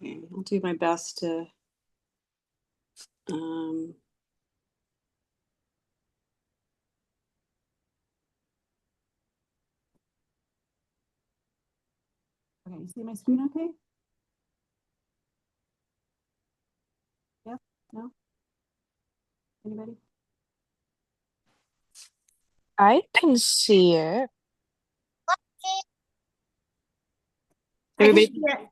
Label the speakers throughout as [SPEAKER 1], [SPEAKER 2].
[SPEAKER 1] Okay, I'll do my best to okay, you see my screen okay? Yes? No? Anybody?
[SPEAKER 2] I can see it.
[SPEAKER 3] I can
[SPEAKER 1] Everybody?
[SPEAKER 3] see it.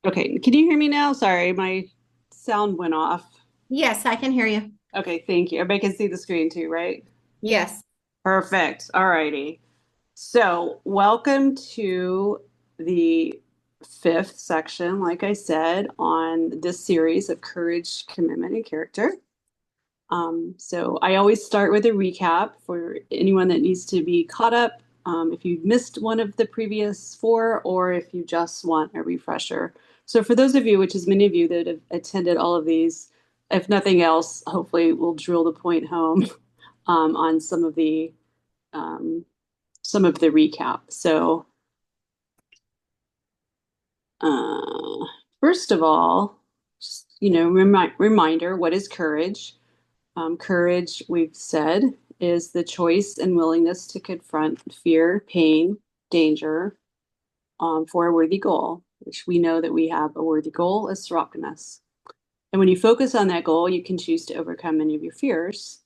[SPEAKER 1] Okay, can you hear me now? Sorry, my sound went off.
[SPEAKER 3] Yes, I can hear you.
[SPEAKER 1] Okay, thank you. Everybody can see the screen too, right?
[SPEAKER 3] Yes.
[SPEAKER 1] Perfect. All righty. So, welcome to the fifth section, like I said, on this series of courage, commitment, and character. So I always start with a recap for anyone that needs to be caught up. If you've missed one of the previous four, or if you just want a refresher. So for those of you, which is many of you that have attended all of these, if nothing else, hopefully we'll drill the point home on um, some of the recap. So uh, first of all, just, reminder, what is courage? Courage, we've said, is the choice and willingness to confront fear, pain, danger for a worthy goal, which we know that we have a worthy goal as Sorokiness. And when you focus on that goal, you can choose to overcome any of your fears: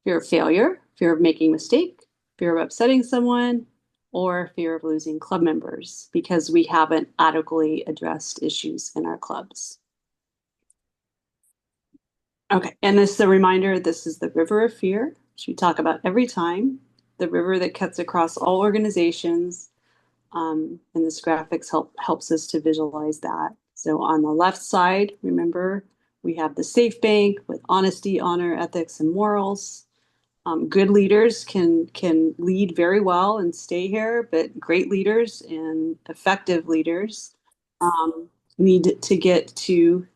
[SPEAKER 1] fear of failure, fear of making a mistake, fear of upsetting someone, or fear of losing club members because we haven't adequately addressed issues in our clubs. Okay, and this is a reminder, this is the river of fear, which we talk about every time, the river that cuts across all organizations. And this graphics helps us to visualize that. So on the left side, remember, we have the safe bank with honesty, honor, ethics, and morals. Good leaders can lead very well and stay here, but great leaders and effective leaders need to get to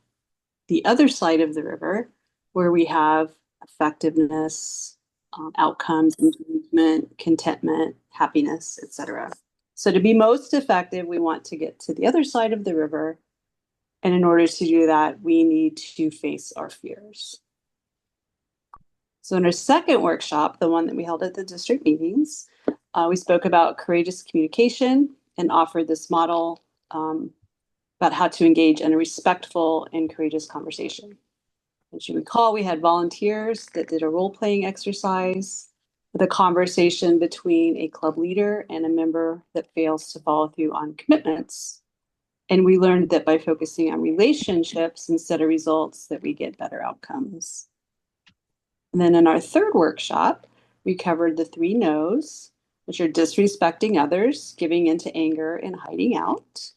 [SPEAKER 1] the other side of the river, where we have effectiveness, outcomes, engagement, contentment, happiness, etc. So to be most effective, we want to get to the other side of the river. And in order to do that, we need to face our fears. So in our second workshop, the one that we held at the district meetings, we spoke about courageous communication and offered this model about how to engage in a respectful and courageous conversation. As you recall, we had volunteers that did a role-playing exercise with a conversation between a club leader and a member that fails to follow through on commitments. And we learned that by focusing on relationships instead of results, that we get better outcomes. And then in our third workshop, we covered the 3 no's, which are disrespecting others, giving into anger, and hiding out.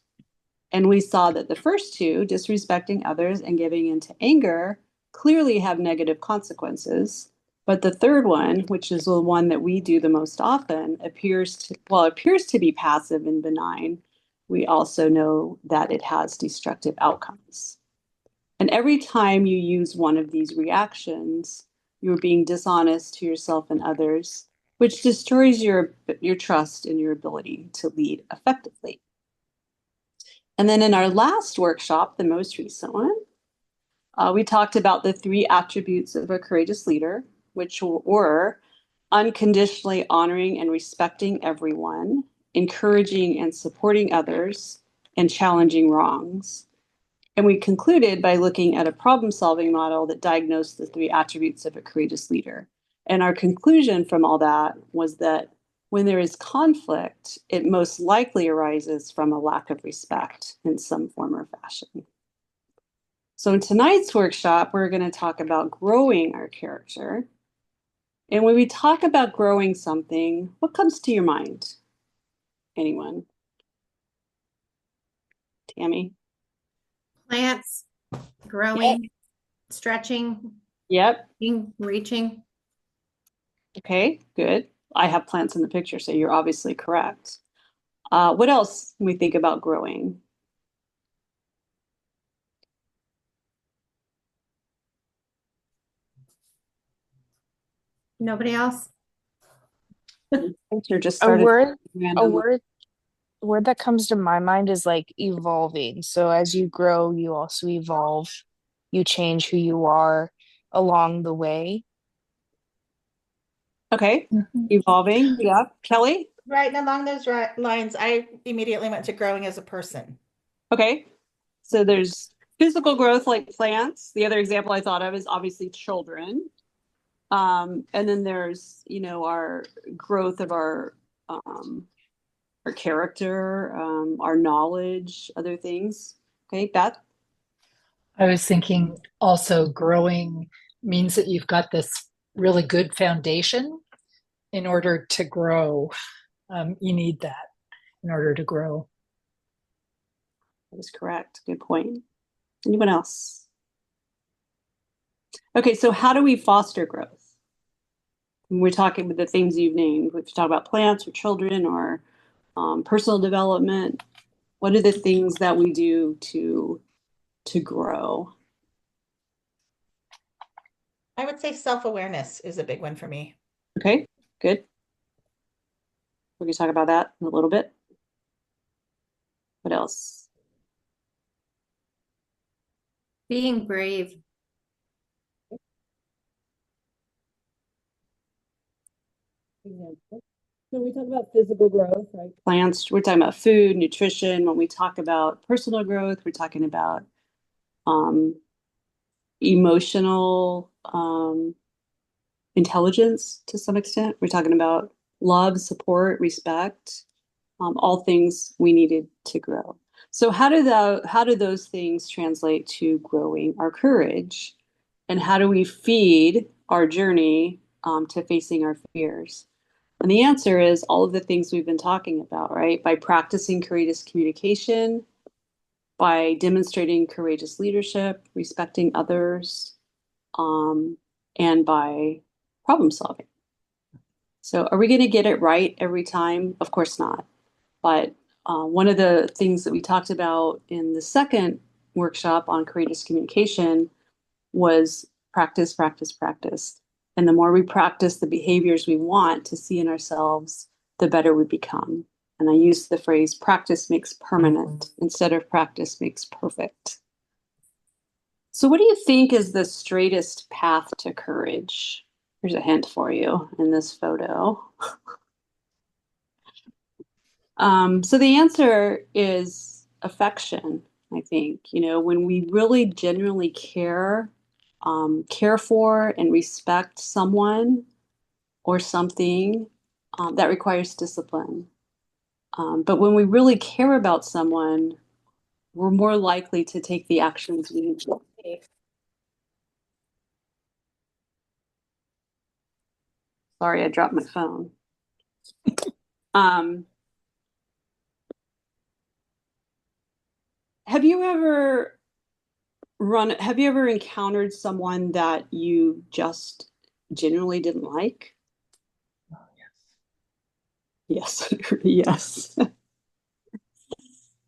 [SPEAKER 1] And we saw that the first 2, disrespecting others and giving into anger, clearly have negative consequences. But the third one, which is the one that we do the most often, appears to be passive and benign. We also know that it has destructive outcomes. And every time you use one of these reactions, you're being dishonest to yourself and others, which destroys your trust in your ability to lead effectively. And then in our last workshop, the most recent one, we talked about the 3 attributes of a courageous leader, which were unconditionally honoring and respecting everyone, encouraging and supporting others, and challenging wrongs. And we concluded by looking at a problem-solving model that diagnosed the 3 attributes of a courageous leader. And our conclusion from all that was that when there is conflict, it most likely arises from a lack of respect in some form or fashion. So in tonight's workshop, we're going to talk about growing our character. And when we talk about growing something, what comes to your mind? Anyone? Tammy?
[SPEAKER 3] Plants growing, stretching,
[SPEAKER 1] Yep.
[SPEAKER 3] reaching.
[SPEAKER 1] Okay, good. I have plants in the picture, so you're obviously correct. What else when we think about growing?
[SPEAKER 3] Nobody else?
[SPEAKER 1] Or just
[SPEAKER 2] A
[SPEAKER 1] started
[SPEAKER 2] word, a
[SPEAKER 1] randomly.
[SPEAKER 2] word, word that comes to my mind is like evolving. So as you grow, you also evolve. You change who you are along the way.
[SPEAKER 1] Okay.
[SPEAKER 4] Mhm.
[SPEAKER 1] Evolving. Yeah. Kelly?
[SPEAKER 4] Right, and along those lines, I immediately went to growing as a person.
[SPEAKER 1] Okay. So there's physical growth like plants. The other example I thought of is obviously children. And then there's, our growth of our character, our knowledge, other things. Okay, Beth?
[SPEAKER 5] I was thinking also growing means that you've got this really good foundation in order to grow. You need that in order to grow.
[SPEAKER 1] That is correct. Good point. Anyone else? Okay, so how do we foster growth? When we're talking with the things you've named, we talk about plants or children or personal development. What are the things that we do to grow?
[SPEAKER 4] I would say self-awareness is a big one for me.
[SPEAKER 1] Okay, good. We can talk about that in a little bit. What else?
[SPEAKER 3] Being brave.
[SPEAKER 1] So we talk about physical growth, right? Plants, we're talking about food, nutrition. When we talk about personal growth, we're talking about um, emotional intelligence to some extent. We're talking about love, support, respect, all things we needed to grow. So how do those things translate to growing our courage? And how do we feed our journey to facing our fears? And the answer is all of the things we've been talking about, right? By practicing courageous communication, by demonstrating courageous leadership, respecting others, and by problem solving. So, are we going to get it right every time? Of course not. But one of the things that we talked about in the second workshop on courageous communication was practice, practice, practice. And the more we practice the behaviors we want to see in ourselves, the better we become. And I use the phrase practice makes permanent instead of practice makes perfect. So, what do you think is the straightest path to courage? Here's a hint for you in this photo. So, the answer is affection, I think. When we really genuinely care for and respect someone or something, that requires discipline. But when we really care about someone, we're more likely to take the actions we need to take. Sorry, I dropped my phone. Um, have you ever have you ever encountered someone that you just genuinely didn't like?
[SPEAKER 5] Oh,
[SPEAKER 1] Yes, yes.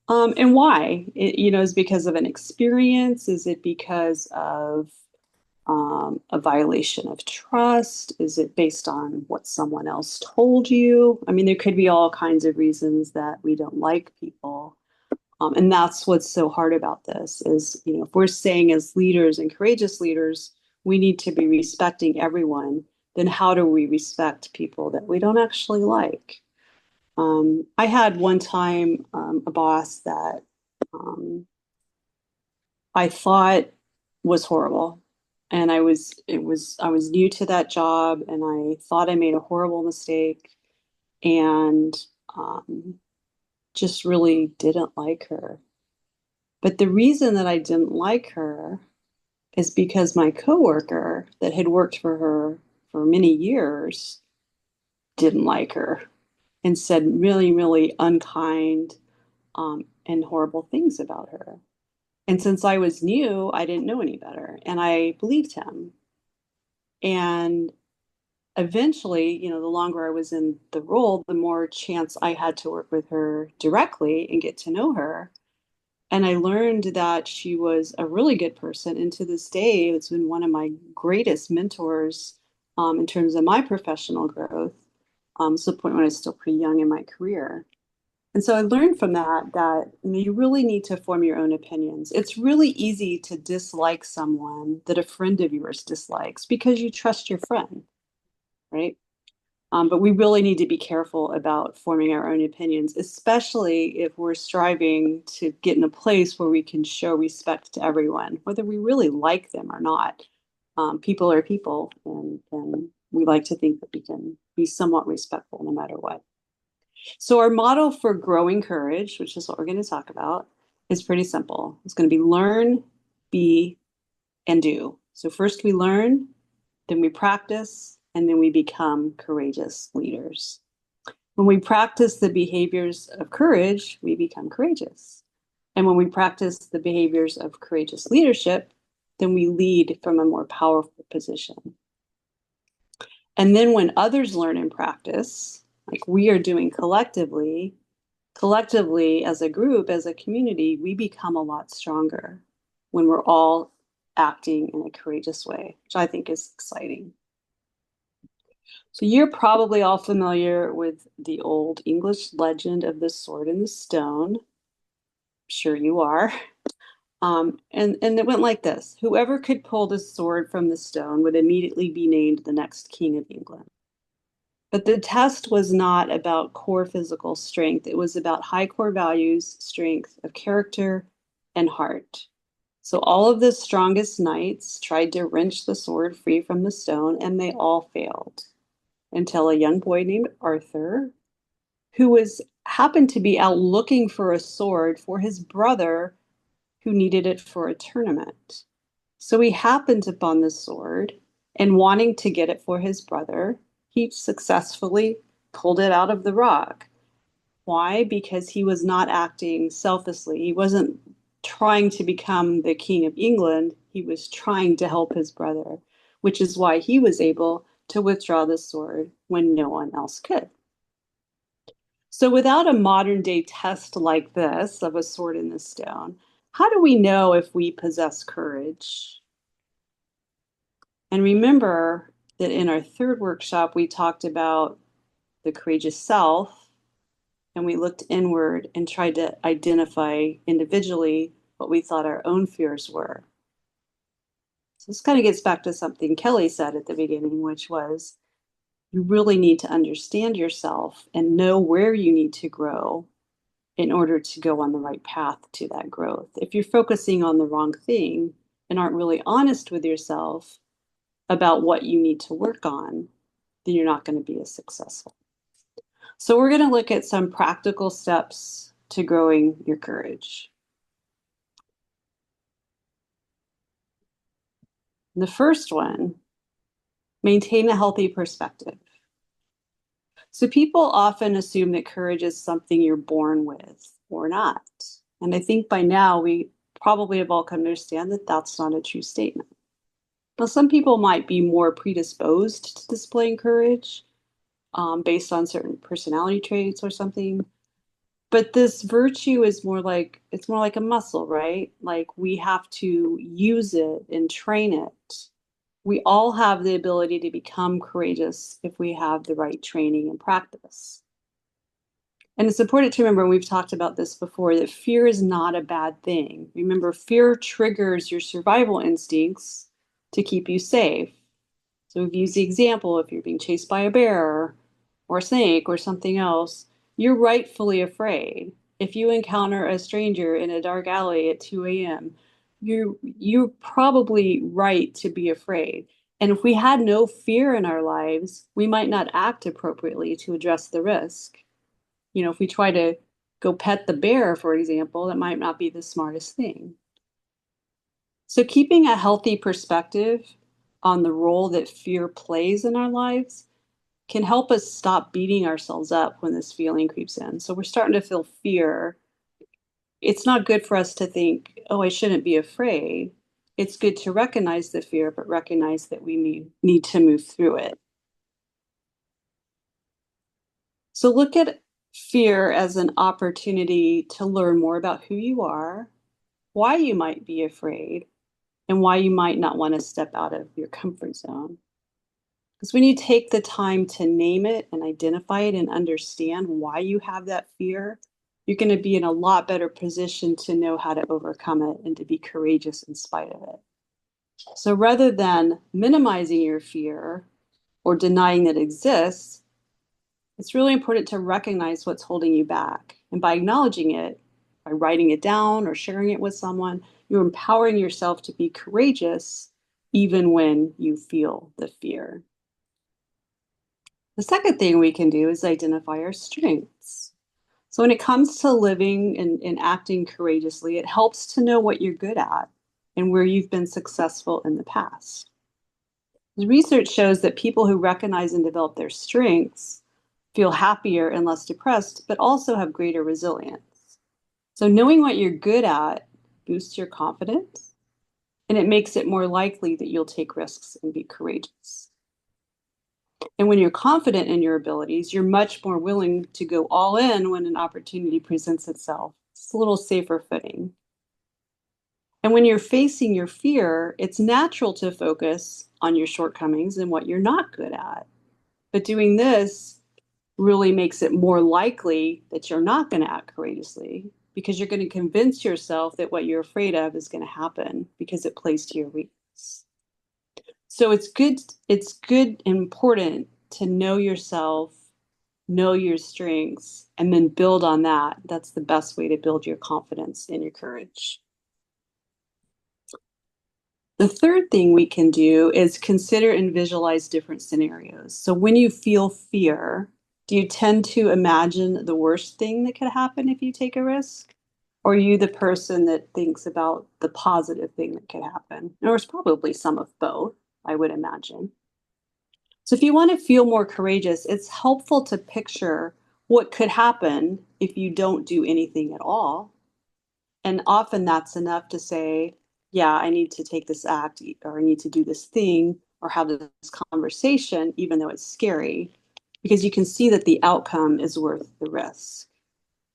[SPEAKER 1] And why? Is it because of an experience? Is it because of a violation of trust? Is it based on what someone else told you? I mean, there could be all kinds of reasons that we don't like people. And that's what's so hard about this is, if we're saying as leaders and courageous leaders, we need to be respecting everyone, then how do we respect people that we don't actually like? I had one time a boss that I thought was horrible. And I was new to that job and I thought I made a horrible mistake and um, just really didn't like her. But the reason that I didn't like her is because my coworker that had worked for her for many years didn't like her and said really, really unkind and horrible things about her. And since I was new, I didn't know any better. And I believed him. And eventually, the longer I was in the role, the more chance I had to work with her directly and get to know her. And I learned that she was a really good person. And to this day, it's been one of my greatest mentors in terms of my professional growth. To the point when I was still pretty young in my career. And so I learned from that you really need to form your own opinions. It's really easy to dislike someone that a friend of yours dislikes because you trust your friend, right? But we really need to be careful about forming our own opinions, especially if we're striving to get in a place where we can show respect to everyone, whether we really like them or not. People are people, and we like to think that we can be somewhat respectful no matter what. So our model for growing courage, which is what we're going to talk about, is pretty simple. It's going to be learn, be, and do. So first we learn, then we practice, and then we become courageous leaders. When we practice the behaviors of courage, we become courageous. And when we practice the behaviors of courageous leadership, then we lead from a more powerful position. And then when others learn and practice, like we are doing collectively as a group, as a community, we become a lot stronger when we're all acting in a courageous way, which I think is exciting. So you're probably all familiar with the old English legend of the sword and the stone. I'm sure you are. And it went like this. Whoever could pull the sword from the stone would immediately be named the next king of England. But the test was not about core physical strength. It was about high core values, strength of character, and heart. So all of the strongest knights tried to wrench the sword free from the stone, and they all failed until a young boy named Arthur, who happened to be out looking for a sword for his brother who needed it for a tournament. So he happened upon the sword, and wanting to get it for his brother, he successfully pulled it out of the rock. Why? Because he was not acting selflessly. He wasn't trying to become the king of England. He was trying to help his brother, which is why he was able to withdraw the sword when no one else could. So without a modern day test like this of a sword in the stone, how do we know if we possess courage? And remember that in our third workshop, we talked about the courageous self, and we looked inward and tried to identify individually what we thought our own fears were. So this kind of gets back to something Kelly said at the beginning, which was you really need to understand yourself and know where you need to grow in order to go on the right path to that growth. If you're focusing on the wrong thing and aren't really honest with yourself about what you need to work on, then you're not going to be as successful. So we're going to look at some practical steps to growing your courage. The first one, maintain a healthy perspective. So people often assume that courage is something you're born with or not. And I think by now we probably have all come to understand that that's not a true statement. Now, some people might be more predisposed to displaying courage based on certain personality traits or something. But this virtue is more like a muscle, right? Like we have to use it and train it. We all have the ability to become courageous if we have the right training and practice. And it's important to remember, and we've talked about this before, that fear is not a bad thing. Remember, fear triggers your survival instincts to keep you safe. So we've used the example, if you're being chased by a bear or a snake or something else, you're rightfully afraid. If you encounter a stranger in a dark alley at 2 a.m., you're probably right to be afraid. And if we had no fear in our lives, we might not act appropriately to address the risk. You know, if we try to go pet the bear, for example, that might not be the smartest thing. So keeping a healthy perspective on the role that fear plays in our lives can help us stop beating ourselves up when this feeling creeps in. So we're starting to feel fear. It's not good for us to think, oh, I shouldn't be afraid. It's good to recognize the fear, but recognize that we need to move through it. So look at fear as an opportunity to learn more about who you are, why you might be afraid, and why you might not want to step out of your comfort zone. Because when you take the time to name it and identify it and understand why you have that fear, you're going to be in a lot better position to know how to overcome it and to be courageous in spite of it. So rather than minimizing your fear or denying that it exists, it's really important to recognize what's holding you back. And by acknowledging it, by writing it down or sharing it with someone, you're empowering yourself to be courageous even when you feel the fear. The second thing we can do is identify our strengths. So when it comes to living and acting courageously, it helps to know what you're good at and where you've been successful in the past. The research shows that people who recognize and develop their strengths feel happier and less depressed, but also have greater resilience. So knowing what you're good at boosts your confidence, and it makes it more likely that you'll take risks and be courageous. And when you're confident in your abilities, you're much more willing to go all in when an opportunity presents itself. It's a little safer footing. And when you're facing your fear, it's natural to focus on your shortcomings and what you're not good at. But doing this really makes it more likely that you're not going to act courageously because you're going to convince yourself that what you're afraid of is going to happen because it plays to your weakness. So it's good and important to know yourself, know your strengths, and then build on that. That's the best way to build your confidence and your courage. The third thing we can do is consider and visualize different scenarios. So when you feel fear, do you tend to imagine the worst thing that could happen if you take a risk? Or are you the person that thinks about the positive thing that could happen? Or it's probably some of both, I would imagine. So if you want to feel more courageous, it's helpful to picture what could happen if you don't do anything at all. And often that's enough to say, yeah, I need to take this act, or I need to do this thing, or have this conversation, even though it's scary, because you can see that the outcome is worth the risk.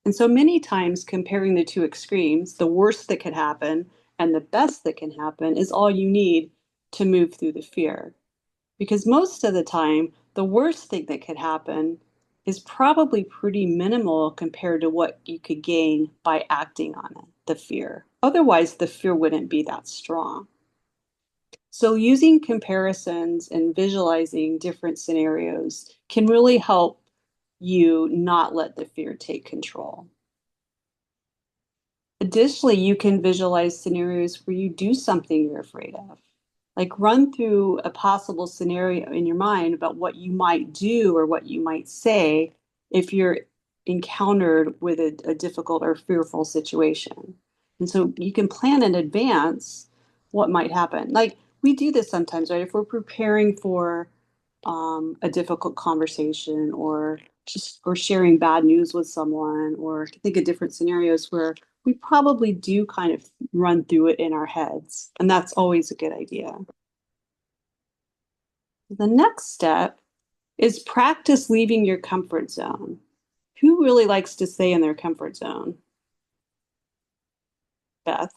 [SPEAKER 1] And so many times comparing the two extremes, the worst that could happen and the best that can happen, is all you need to move through the fear. Because most of the time, the worst thing that could happen is probably pretty minimal compared to what you could gain by acting on it, the fear. Otherwise, the fear wouldn't be that strong. So using comparisons and visualizing different scenarios can really help you not let the fear take control. Additionally, you can visualize scenarios where you do something you're afraid of. Like run through a possible scenario in your mind about what you might do or what you might say if you're encountered with a difficult or fearful situation. And so you can plan in advance what might happen. Like we do this sometimes, right? If we're preparing for a difficult conversation or sharing bad news with someone, or think of different scenarios where we probably do kind of run through it in our heads. And that's always a good idea. The next step is practice leaving your comfort zone. Who really likes to stay in their comfort zone? Beth,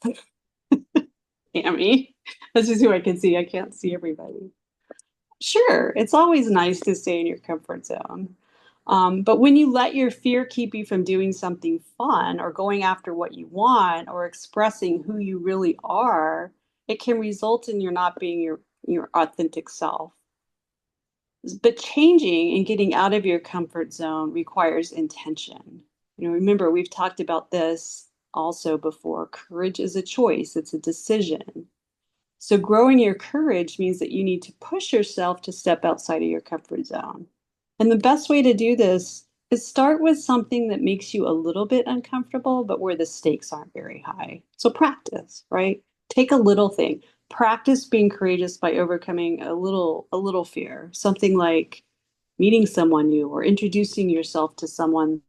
[SPEAKER 1] Amy, that's just who I can see. I can't see everybody. Sure, it's always nice to stay in your comfort zone. But when you let your fear keep you from doing something fun or going after what you want or expressing who you really are, it can result in you not being your authentic self. But changing and getting out of your comfort zone requires intention. Remember, we've talked about this also before. Courage is a choice, it's a decision. So growing your courage means that you need to push yourself to step outside of your comfort zone. And the best way to do this is start with something that makes you a little bit uncomfortable, but where the stakes aren't very high. So practice, right? Take a little thing. Practice being courageous by overcoming a little fear. Something like meeting someone new or introducing yourself to someone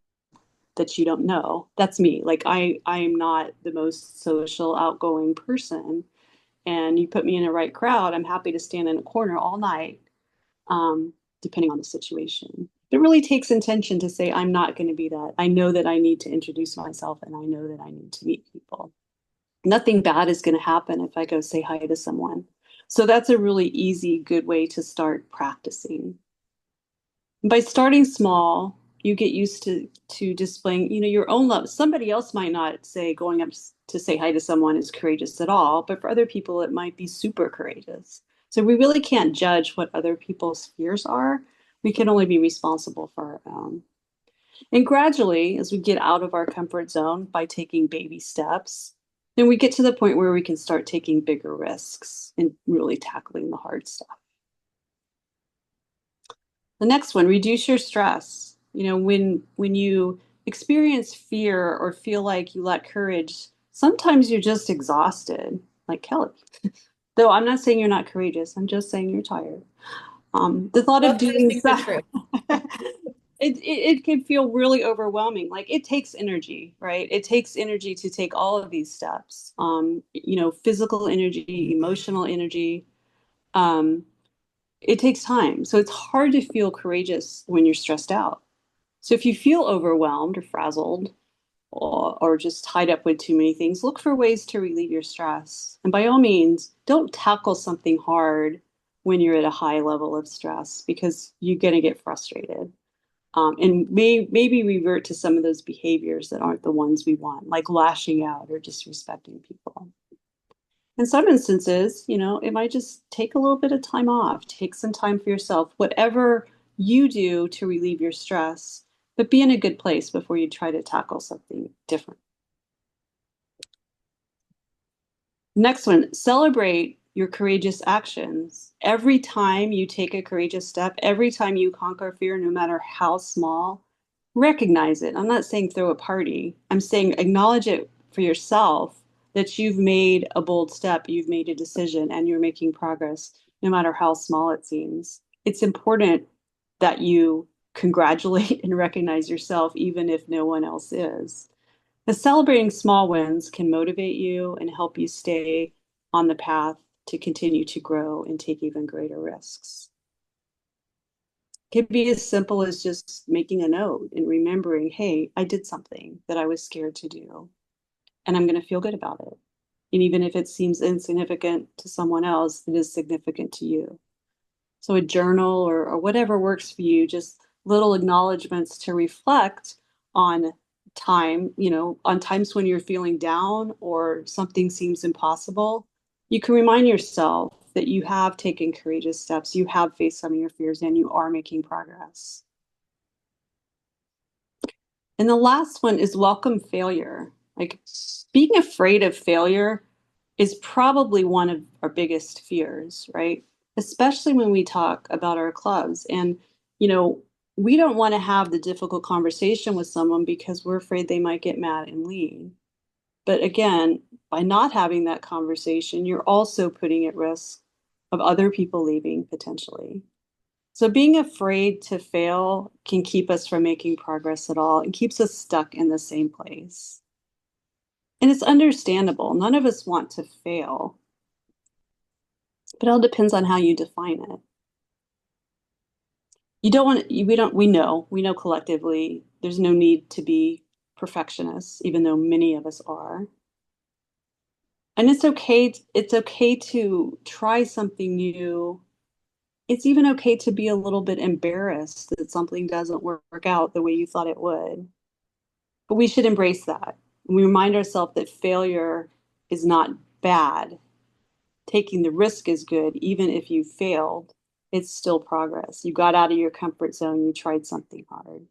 [SPEAKER 1] that you don't know. That's me. Like I'm not the most social, outgoing person. And you put me in the right crowd, I'm happy to stand in a corner all night, depending on the situation. It really takes intention to say, I'm not going to be that. I know that I need to introduce myself and I know that I need to meet people. Nothing bad is going to happen if I go say hi to someone. So that's a really easy, good way to start practicing. By starting small you get used to displaying, your own love. Somebody else might not say going up to say hi to someone is courageous at all, but for other people, it might be super courageous. So we really can't judge what other people's fears are. We can only be responsible for our own. And gradually, as we get out of our comfort zone by taking baby steps, then we get to the point where we can start taking bigger risks and really tackling the hard stuff. The next one, reduce your stress. When you experience fear or feel like you lack courage, sometimes you're just exhausted, like Kelly. Though I'm not saying you're not courageous, I'm just saying you're tired. The thought of
[SPEAKER 4] Both those
[SPEAKER 1] doing
[SPEAKER 4] things are
[SPEAKER 1] stuff,
[SPEAKER 4] true.
[SPEAKER 1] it can feel really overwhelming. Like it takes energy, right? It takes energy to take all of these steps. Physical energy, emotional energy. It takes time. So it's hard to feel courageous when you're stressed out. So if you feel overwhelmed or frazzled or just tied up with too many things, look for ways to relieve your stress. And by all means, don't tackle something hard when you're at a high level of stress because you're going to get frustrated. And maybe revert to some of those behaviors that aren't the ones we want, like lashing out or disrespecting people. In some instances, it might just take a little bit of time off, take some time for yourself, whatever you do to relieve your stress, but be in a good place before you try to tackle something different. Next one, celebrate your courageous actions. Every time you take a courageous step, every time you conquer fear, no matter how small, recognize it. I'm not saying throw a party. I'm saying acknowledge it for yourself that you've made a bold step, you've made a decision, and you're making progress, no matter how small it seems. It's important that you congratulate and recognize yourself, even if no one else is. Because celebrating small wins can motivate you and help you stay on the path to continue to grow and take even greater risks. It could be as simple as just making a note and remembering, hey, I did something that I was scared to do, and I'm going to feel good about it. And even if it seems insignificant to someone else, it is significant to you. So a journal or whatever works for you, just little acknowledgments to reflect on on times when you're feeling down or something seems impossible. You can remind yourself that you have taken courageous steps, you have faced some of your fears, and you are making progress. And the last one is welcome failure. Like being afraid of failure is probably one of our biggest fears, right? Especially when we talk about our clubs. And, we don't want to have the difficult conversation with someone because we're afraid they might get mad and leave. But again, by not having that conversation, you're also putting at risk of other people leaving potentially. So being afraid to fail can keep us from making progress at all and keeps us stuck in the same place. And it's understandable. None of us want to fail, but it all depends on how you define it. You don't want we know collectively there's no need to be perfectionists, even though many of us are. And it's okay to try something new. It's even okay to be a little bit embarrassed that something doesn't work out the way you thought it would. But we should embrace that. And we remind ourselves that failure is not bad. Taking the risk is good. Even if you failed, it's still progress. You got out of your comfort zone, you tried something hard.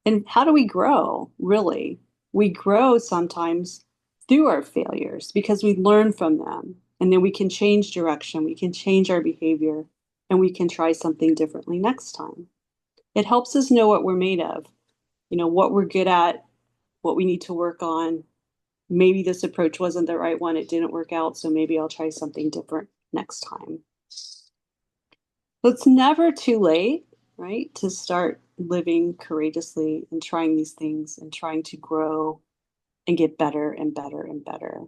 [SPEAKER 1] And how do we grow? Really? We grow sometimes through our failures because we learn from them. And then we can change direction, we can change our behavior, and we can try something differently next time. It helps us know what we're made of, what we're good at, what we need to work on. Maybe this approach wasn't the right one, it didn't work out, so maybe I'll try something different next time. So it's never too late, right, to start living courageously and trying these things and trying to grow and get better and better and better.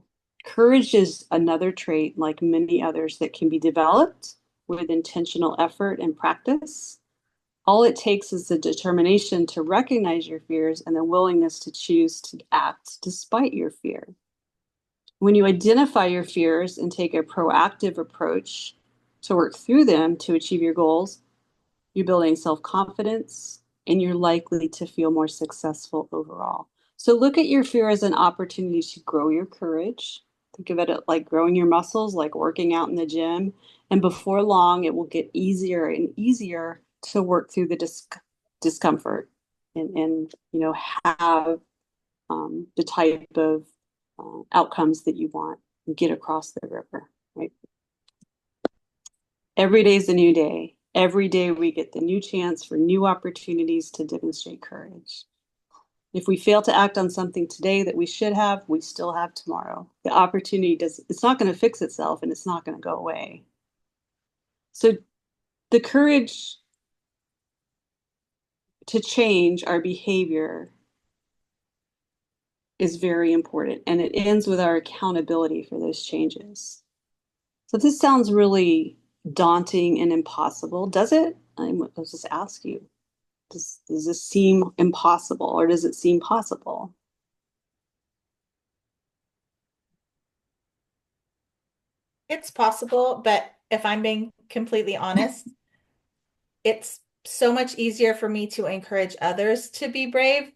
[SPEAKER 1] Courage is another trait, like many others, that can be developed with intentional effort and practice. All it takes is the determination to recognize your fears and the willingness to choose to act despite your fear. When you identify your fears and take a proactive approach to work through them to achieve your goals, you're building self-confidence, and you're likely to feel more successful overall. So look at your fear as an opportunity to grow your courage. Think of it like growing your muscles, like working out in the gym. And before long, it will get easier and easier to work through the discomfort and have the type of outcomes that you want and get across the river, right? Every day is a new day. Every day we get the new chance for new opportunities to demonstrate courage. If we fail to act on something today that we should have, we still have tomorrow. The opportunity it's not going to fix itself and it's not going to go away. So the courage to change our behavior is very important, and it ends with our accountability for those changes. So this sounds really daunting and impossible, does it? I'll just ask you, does this seem impossible or does it seem possible?
[SPEAKER 4] It's possible, but if I'm being completely honest, it's so much easier for me to encourage others to be brave.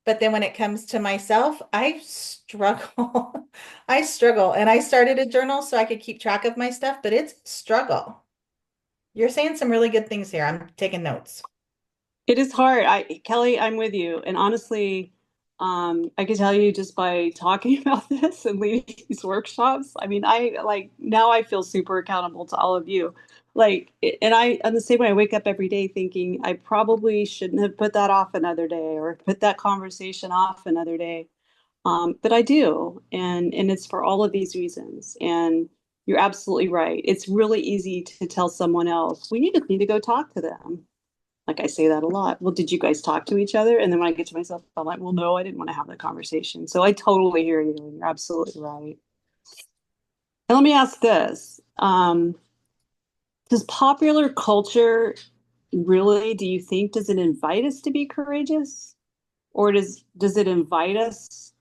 [SPEAKER 4] But then when it comes to myself, I struggle. I struggle. And I started a journal so I could keep track of my stuff, but it's a struggle. You're saying some really good things here. I'm taking notes.
[SPEAKER 1] It is hard. Kelly, I'm with you. And honestly, I can tell you just by talking about this and leading these workshops. I mean, now I feel super accountable to all of you. I'm the same way. I wake up every day thinking I probably shouldn't have put that off another day or put that conversation off another day. But I do, and it's for all of these reasons. And you're absolutely right. It's really easy to tell someone else, we need to go talk to them. Like I say that a lot. Well, did you guys talk to each other? And then when I get to myself, I'm like, well, no, I didn't want to have the conversation. So I totally hear you. And you're absolutely right. And let me ask this. Does popular culture really, do you think, does it invite us to be courageous? Or does it invite us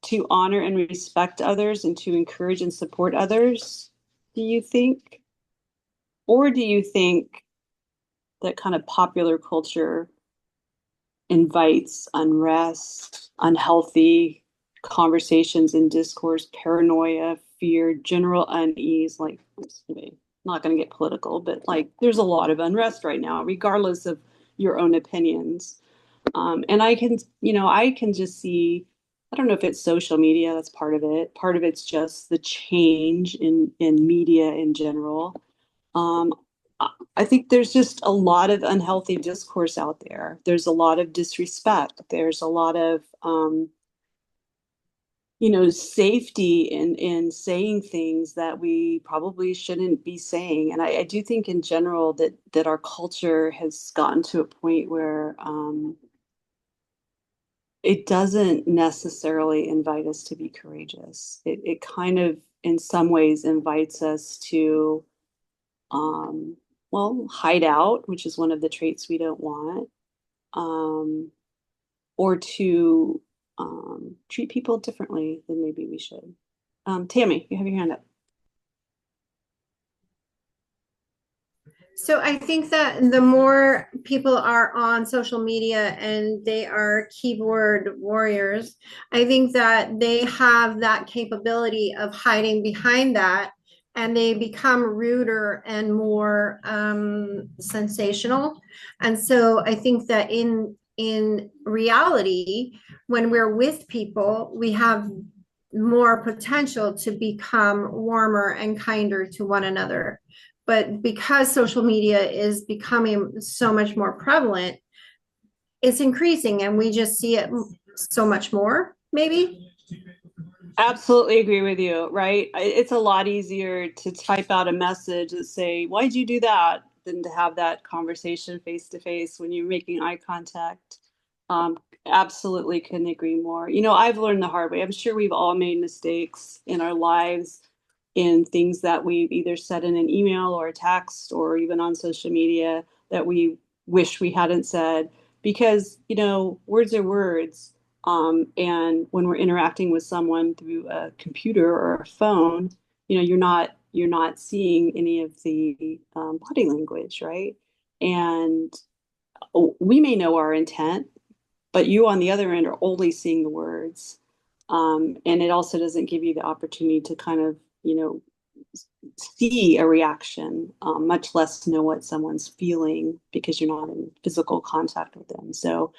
[SPEAKER 1] to honor and respect others and to encourage and support others, do you think? Or do you think that kind of popular culture invites unrest, unhealthy conversations and discourse, paranoia, fear, general unease? Like, not going to get political, but like there's a lot of unrest right now, regardless of your own opinions. And I can just see, I don't know if it's social media, that's part of it. Part of it's just the change in media in general. Um, I think there's just a lot of unhealthy discourse out there. There's a lot of disrespect. There's a lot of, safety in saying things that we probably shouldn't be saying. And I do think in general that our culture has gotten to a point where it doesn't necessarily invite us to be courageous. It kind of, in some ways, invites us to, hide out, which is one of the traits we don't want, or to treat people differently than maybe we should. Tammy, you have your hand up.
[SPEAKER 3] So I think that the more people are on social media and they are keyboard warriors, I think that they have that capability of hiding behind that and they become ruder and more sensational. And so I think that in reality, when we're with people, we have more potential to become warmer and kinder to one another. But because social media is becoming so much more prevalent, it's increasing and we just see it so much more, maybe.
[SPEAKER 1] Absolutely agree with you, right? It's a lot easier to type out a message that say, why'd you do that? Than to have that conversation face to face when you're making eye contact. Absolutely couldn't agree more. I've learned the hard way. I'm sure we've all made mistakes in our lives in things that we've either said in an email or a text or even on social media that we wish we hadn't said because, words are words. And when we're interacting with someone through a computer or a phone, you're not seeing any of the body language, right? And we may know our intent, but you on the other end are only seeing the words. And it also doesn't give you the opportunity to kind of, see a reaction, much less know what someone's feeling because you're not in physical contact with them. So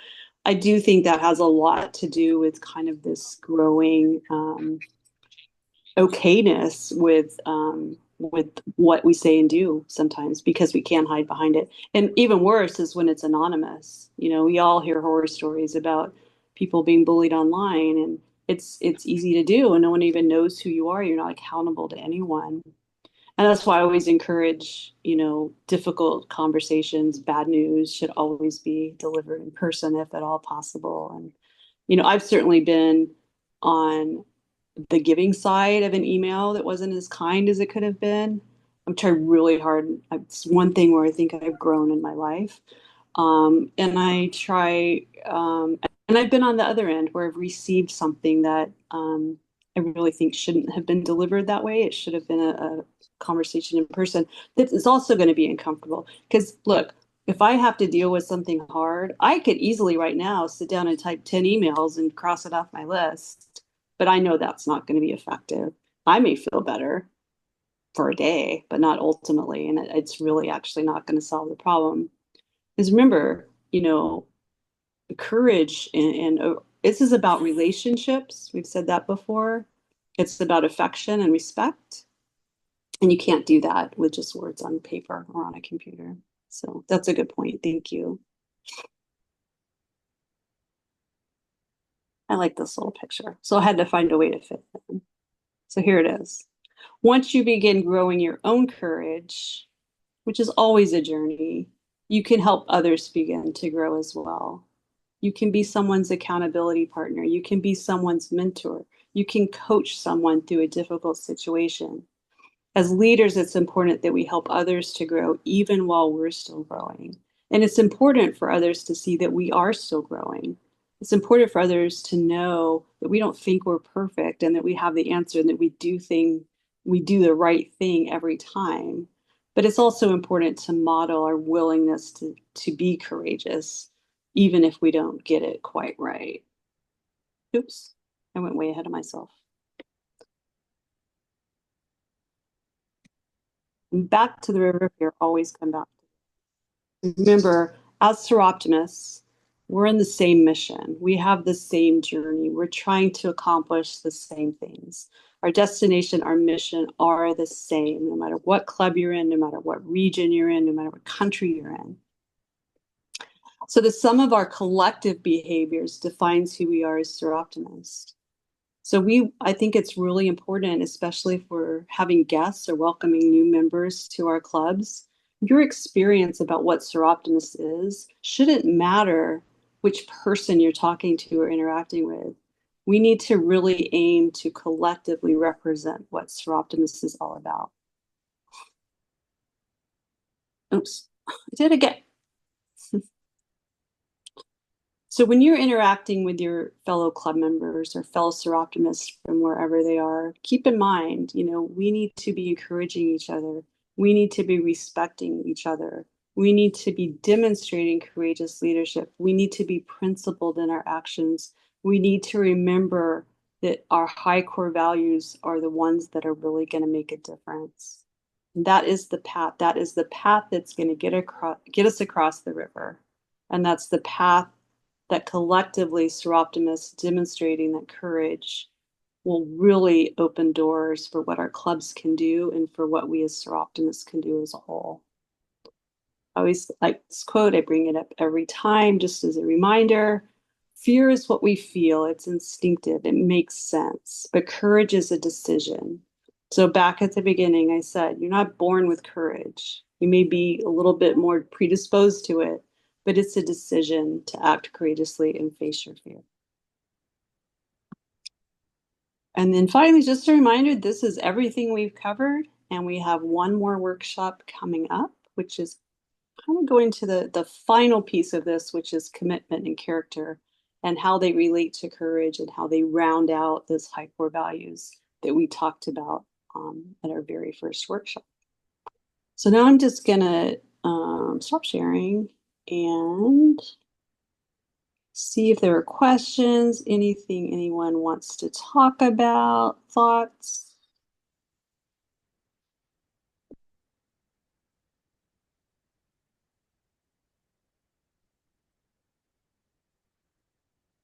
[SPEAKER 1] I do think that has a lot to do with kind of this growing okayness with what we say and do sometimes because we can't hide behind it. And even worse is when it's anonymous. We all hear horror stories about people being bullied online, and it's easy to do, and no one even knows who you are. You're not accountable to anyone. And that's why I always encourage, difficult conversations, bad news should always be delivered in person if at all possible. And, I've certainly been on the giving side of an email that wasn't as kind as it could have been. I'm trying really hard. It's one thing where I think I've grown in my life. And I try, and I've been on the other end where I've received something that I really think shouldn't have been delivered that way. It should have been a conversation in person. That is also going to be uncomfortable because look, if I have to deal with something hard, I could easily right now sit down and type 10 emails and cross it off my list. But I know that's not going to be effective. I may feel better for a day, but not ultimately. And it's really actually not going to solve the problem. Because remember, courage and this is about relationships. We've said that before. It's about affection and respect. And you can't do that with just words on paper or on a computer. So that's a good point. Thank you. I like this little picture. So I had to find a way to fit it in. So here it is. Once you begin growing your own courage, which is always a journey, you can help others begin to grow as well. You can be someone's accountability partner. You can be someone's mentor. You can coach someone through a difficult situation. As leaders, it's important that we help others to grow even while we're still growing. And it's important for others to see that we are still growing. It's important for others to know that we don't think we're perfect and that we have the answer and that we do the right thing every time. But it's also important to model our willingness to be courageous, even if we don't get it quite right. Oops, I went way ahead of myself. Back to the river here, always come back. Remember, as seroptimists, we're in the same mission. We have the same journey. We're trying to accomplish the same things. Our destination, our mission are the same, no matter what club you're in, no matter what region you're in, no matter what country you're in. So the sum of our collective behaviors defines who we are as seroptimists. So I think it's really important, especially if we're having guests or welcoming new members to our clubs, your experience about what seroptimist is shouldn't matter which person you're talking to or interacting with. We need to really aim to collectively represent what seroptimist is all about. Oops, I did it again. So when you're interacting with your fellow club members or fellow seroptimists from wherever they are, keep in mind, we need to be encouraging each other. We need to be respecting each other. We need to be demonstrating courageous leadership. We need to be principled in our actions. We need to remember that our high core values are the ones that are really going to make a difference. And that is the path. That is the path that's going to get us across the river. And that's the path that collectively seroptimists demonstrating that courage will really open doors for what our clubs can do and for what we as seroptimists can do as a whole. I always like this quote. I bring it up every time just as a reminder. Fear is what we feel. It's instinctive. It makes sense. But courage is a decision. So back at the beginning, I said, you're not born with courage. You may be a little bit more predisposed to it, but it's a decision to act courageously and face your fear. And then finally, just a reminder, this is everything we've covered, and we have one more workshop coming up, which is kind of going to the final piece of this, which is commitment and character, and how they relate to courage and how they round out those high core values that we talked about at our very first workshop. So now I'm just gonna stop sharing and see if there are questions, anything anyone wants to talk about, thoughts.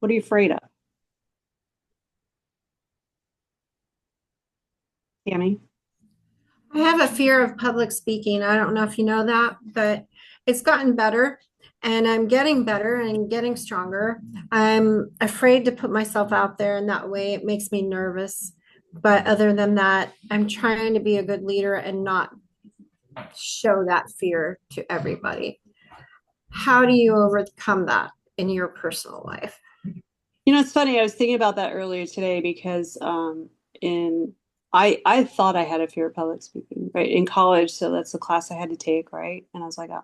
[SPEAKER 1] What are you afraid of? Tammy?
[SPEAKER 3] I have a fear of public speaking. I don't know if you know that, but it's gotten better and I'm getting better and getting stronger. I'm afraid to put myself out there in that way. It makes me nervous. But other than that, I'm trying to be a good leader and not show that fear to everybody. How do you overcome that in your personal life?
[SPEAKER 1] You know, it's funny. I was thinking about that earlier today because in I thought I had a fear of public speaking, right? In college, so that's the class I had to take, right? And I was like, oh,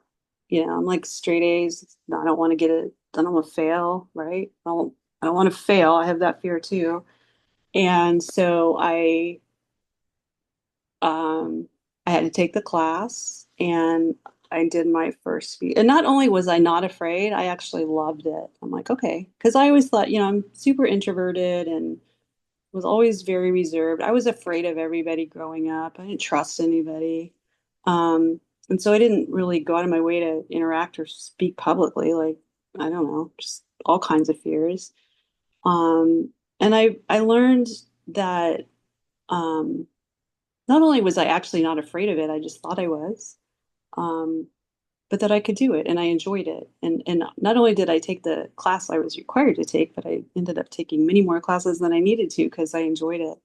[SPEAKER 1] you know, I'm like straight A's. I don't want to get it. I don't want to fail, right? I don't want to fail. I have that fear too. And so I had to take the class and I did my first speech. And not only was I not afraid, I actually loved it. I'm like, okay. Because I always thought, you know, I'm super introverted and was always very reserved. I was afraid of everybody growing up. I didn't trust anybody. And so I didn't really go out of my way to interact or speak publicly. Like, I don't know, just all kinds of fears. And I learned that um, not only was I actually not afraid of it, I just thought I was, um, but that I could do it and I enjoyed it. And not only did I take the class I was required to take, but I ended up taking many more classes than I needed to because I enjoyed it.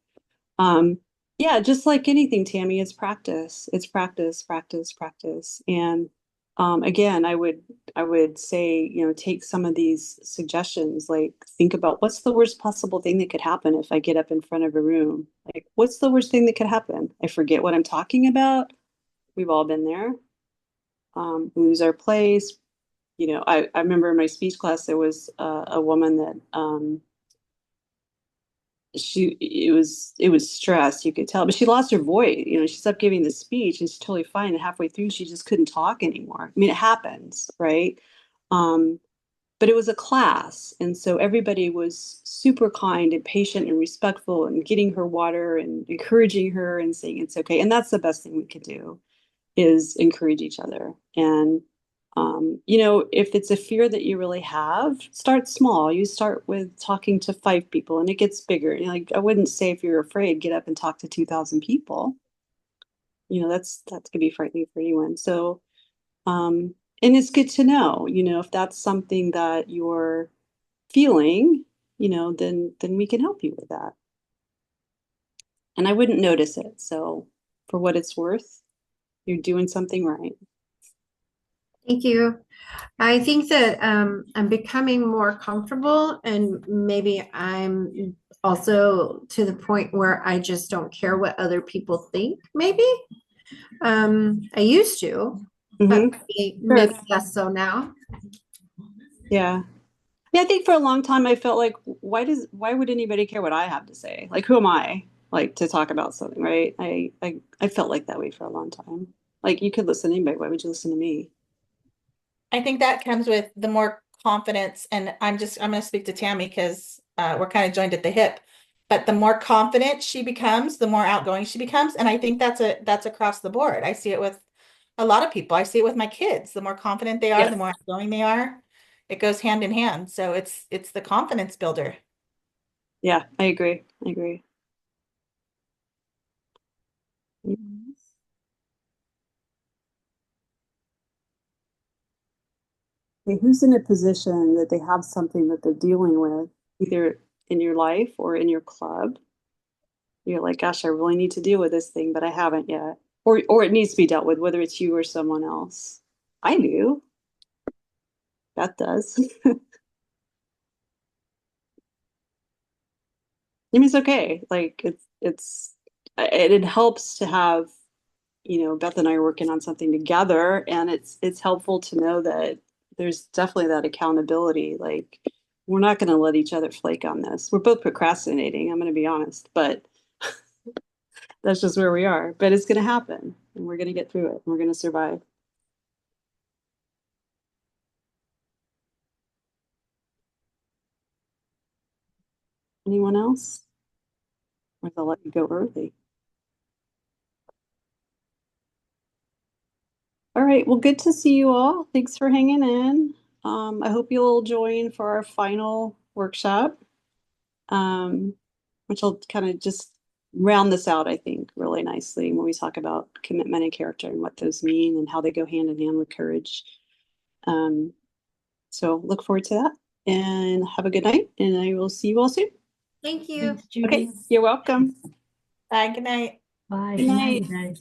[SPEAKER 1] Um, yeah, just like anything, Tammy, it's practice. It's practice, practice, practice. And again, I would say, you know, take some of these suggestions, like think about what's the worst possible thing that could happen if I get up in front of a room? Like, what's the worst thing that could happen? I forget what I'm talking about. We've all been there. Lose our place. You know, I remember in my speech class, there was a woman that it was stress, you could tell, but she lost her voice. You know, she stopped giving the speech and she's totally fine. And halfway through, she just couldn't talk anymore. I mean, it happens, right? Um, but it was a class, and so everybody was super kind and patient and respectful and getting her water and encouraging her and saying it's okay. And that's the best thing we could do is encourage each other. And you know, if it's a fear that you really have, start small. You start with talking to 5 people and it gets bigger. You know, like I wouldn't say if you're afraid, get up and talk to 2,000 people. You know, that's gonna be frightening for anyone. So and it's good to know, you know, if that's something that you're feeling, you know, then we can help you with that. And I wouldn't notice it. So for what it's worth, you're doing something right.
[SPEAKER 3] Thank you. I think that I'm becoming more comfortable, and maybe I'm also to the point where I just don't care what other people think, maybe. I used to, but
[SPEAKER 1] Mm-hmm.
[SPEAKER 3] maybe less so now.
[SPEAKER 1] Yeah. Yeah, I think for a long time I felt like why would anybody care what I have to say? Like who am I like to talk about something, right? I felt like that way for a long time. Like you could listen to anybody, why would you listen to me?
[SPEAKER 4] I think that comes with the more confidence, and I'm going to speak to Tammy because we're kind of joined at the hip. But the more confident she becomes, the more outgoing she becomes, and I think that's across the board. I see it with a lot of people. I see it with my kids. The more confident they are, the
[SPEAKER 1] Yes.
[SPEAKER 4] more outgoing they are. It goes hand in hand. So it's the confidence builder.
[SPEAKER 1] Yeah, I agree. I agree. Mhm. Okay, who's in a position that they have something that they're dealing with, either in your life or in your club? You're like, gosh, I really need to deal with this thing, but I haven't yet. Or it needs to be dealt with, whether it's you or someone else. I do. That does. I mean, it's okay. Like it helps to have, you know, Beth and I are working on something together, and it's helpful to know that there's definitely that accountability. Like we're not going to let each other flake on this. We're both procrastinating, I'm going to be honest, but that's just where we are. But it's going to happen, and we're going to get through it. And we're going to survive. Anyone else? Or they'll let you go early. All right, well, good to see you all. Thanks for hanging in. I hope you'll join for our final workshop, which will kind of just round this out, I think, really nicely when we talk about commitment and character and what those mean and how they go hand in hand with courage. So look forward to that and have a good night, and I will see you all soon.
[SPEAKER 3] Thank you.
[SPEAKER 6] Thanks, Judi.
[SPEAKER 1] Okay, you're welcome.
[SPEAKER 4] Bye. Good night.
[SPEAKER 6] Bye.
[SPEAKER 1] Good night.
[SPEAKER 6] Good night.